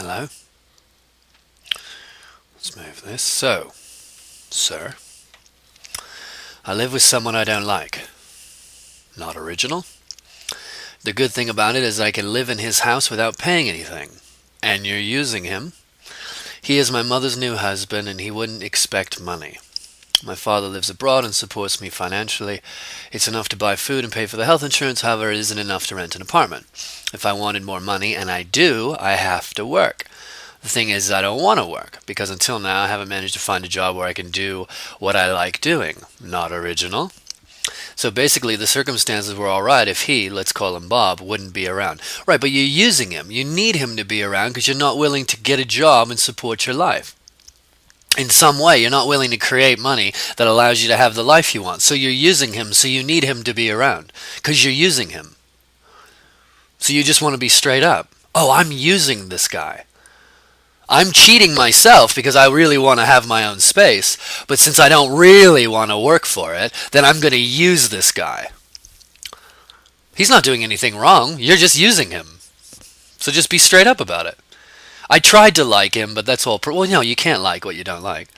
Hello. Let's move this. So, sir, I live with someone I don't like. Not original. The good thing about it is I can live in his house without paying anything. And you're using him. He is my mother's new husband, and he wouldn't expect money. My father lives abroad and supports me financially. It's enough to buy food and pay for the health insurance, however, it isn't enough to rent an apartment. If I wanted more money, and I do, I have to work. The thing is, I don't want to work, because until now I haven't managed to find a job where I can do what I like doing. Not original. So basically, the circumstances were all right if he, let's call him Bob, wouldn't be around. Right, but you're using him. You need him to be around because you're not willing to get a job and support your life. In some way, you're not willing to create money that allows you to have the life you want. So you're using him, so you need him to be around because you're using him. So you just want to be straight up. Oh, I'm using this guy. I'm cheating myself because I really want to have my own space, but since I don't really want to work for it, then I'm going to use this guy. He's not doing anything wrong. You're just using him. So just be straight up about it. I tried to like him, but that's all. Well, no, you can't like what you don't like.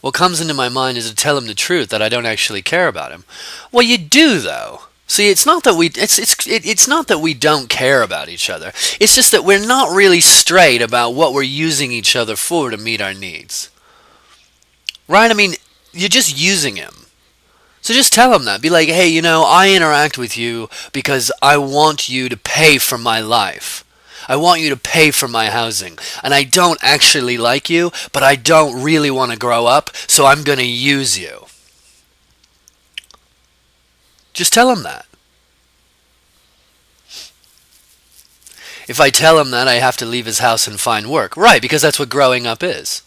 What comes into my mind is to tell him the truth that I don't actually care about him. Well, you do, though. See, it's not that it's not that we don't care about each other. It's just that we're not really straight about what we're using each other for to meet our needs. Right? I mean, you're just using him. So just tell him that. Be like, hey, I interact with you because I want you to pay for my life. I want you to pay for my housing. And I don't actually like you, but I don't really want to grow up, so I'm going to use you. Just tell him that. If I tell him that, I have to leave his house and find work. Right, because that's what growing up is.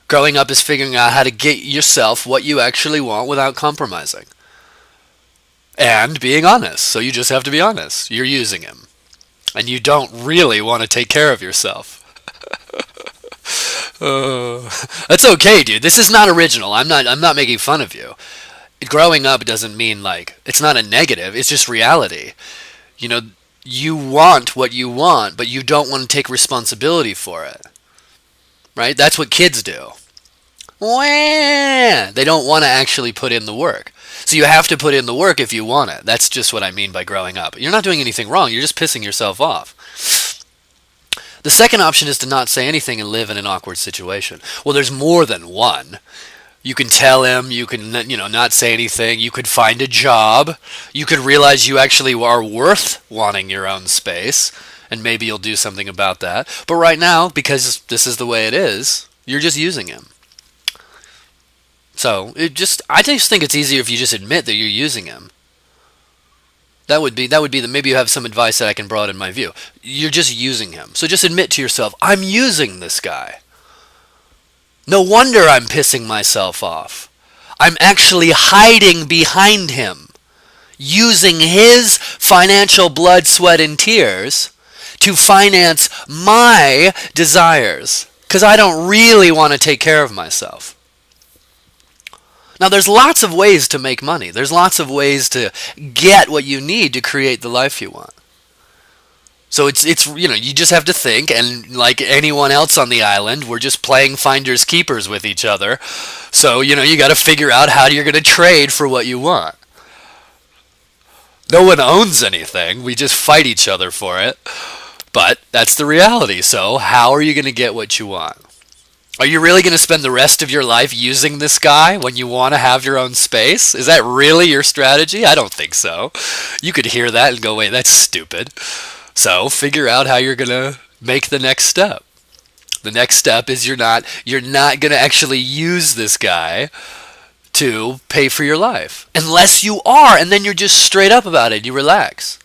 Growing up is figuring out how to get yourself what you actually want without compromising. And being honest. So you just have to be honest. You're using him. And you don't really want to take care of yourself. That's okay, dude. This is not original. I'm not making fun of you. Growing up doesn't mean it's not a negative, it's just reality. You want what you want, but you don't want to take responsibility for it. Right? That's what kids do. They don't want to actually put in the work. So you have to put in the work if you want it. That's just what I mean by growing up. You're not doing anything wrong, you're just pissing yourself off. The second option is to not say anything and live in an awkward situation. Well, there's more than one. You can tell him, you can, not say anything, you could find a job, you could realize you actually are worth wanting your own space, and maybe you'll do something about that. But right now, because this is the way it is, you're just using him. So, I just think it's easier if you just admit that you're using him. That would be maybe you have some advice that I can broaden my view. You're just using him. So just admit to yourself, I'm using this guy. No wonder I'm pissing myself off. I'm actually hiding behind him, using his financial blood, sweat, and tears to finance my desires, because I don't really want to take care of myself. Now, there's lots of ways to make money. There's lots of ways to get what you need to create the life you want. So it's you just have to think, and like anyone else on the island, we're just playing finders keepers with each other. So, you got to figure out how you're going to trade for what you want. No one owns anything. We just fight each other for it. But that's the reality. So, how are you going to get what you want? Are you really going to spend the rest of your life using this guy when you want to have your own space? Is that really your strategy? I don't think so. You could hear that and go, wait, that's stupid. So figure out how you're going to make the next step. The next step is you're not going to actually use this guy to pay for your life. Unless you are, and then you're just straight up about it. You relax.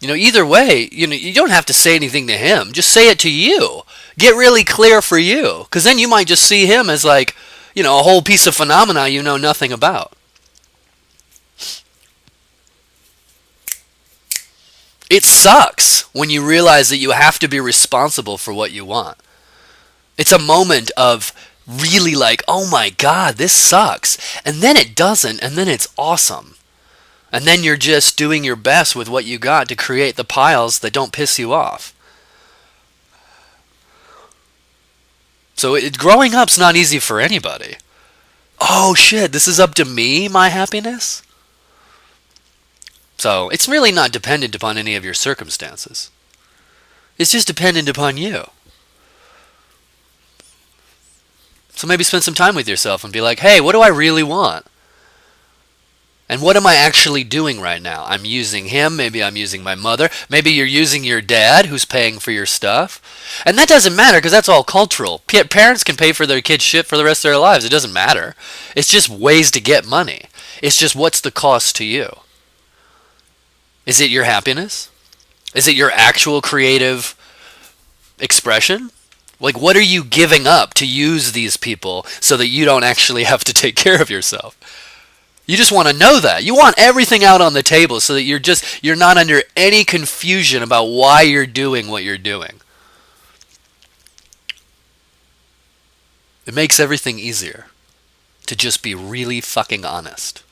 Either way, you don't have to say anything to him. Just say it to you. Get really clear for you. Because then you might just see him as a whole piece of phenomena you know nothing about. It sucks when you realize that you have to be responsible for what you want. It's a moment of really oh my God, this sucks. And then it doesn't, and then it's awesome. And then you're just doing your best with what you got to create the piles that don't piss you off. So growing up's not easy for anybody. Oh shit, this is up to me, my happiness? So it's really not dependent upon any of your circumstances. It's just dependent upon you. So maybe spend some time with yourself and be like, hey, what do I really want? And what am I actually doing right now? I'm using him, maybe I'm using my mother, maybe you're using your dad who's paying for your stuff. And that doesn't matter because that's all cultural. Parents can pay for their kids' shit for the rest of their lives. It doesn't matter. It's just ways to get money. It's just what's the cost to you? Is it your happiness? Is it your actual creative expression? Like, what are you giving up to use these people so that you don't actually have to take care of yourself? You just want to know that. You want everything out on the table so that you're not under any confusion about why you're doing what you're doing. It makes everything easier to just be really fucking honest.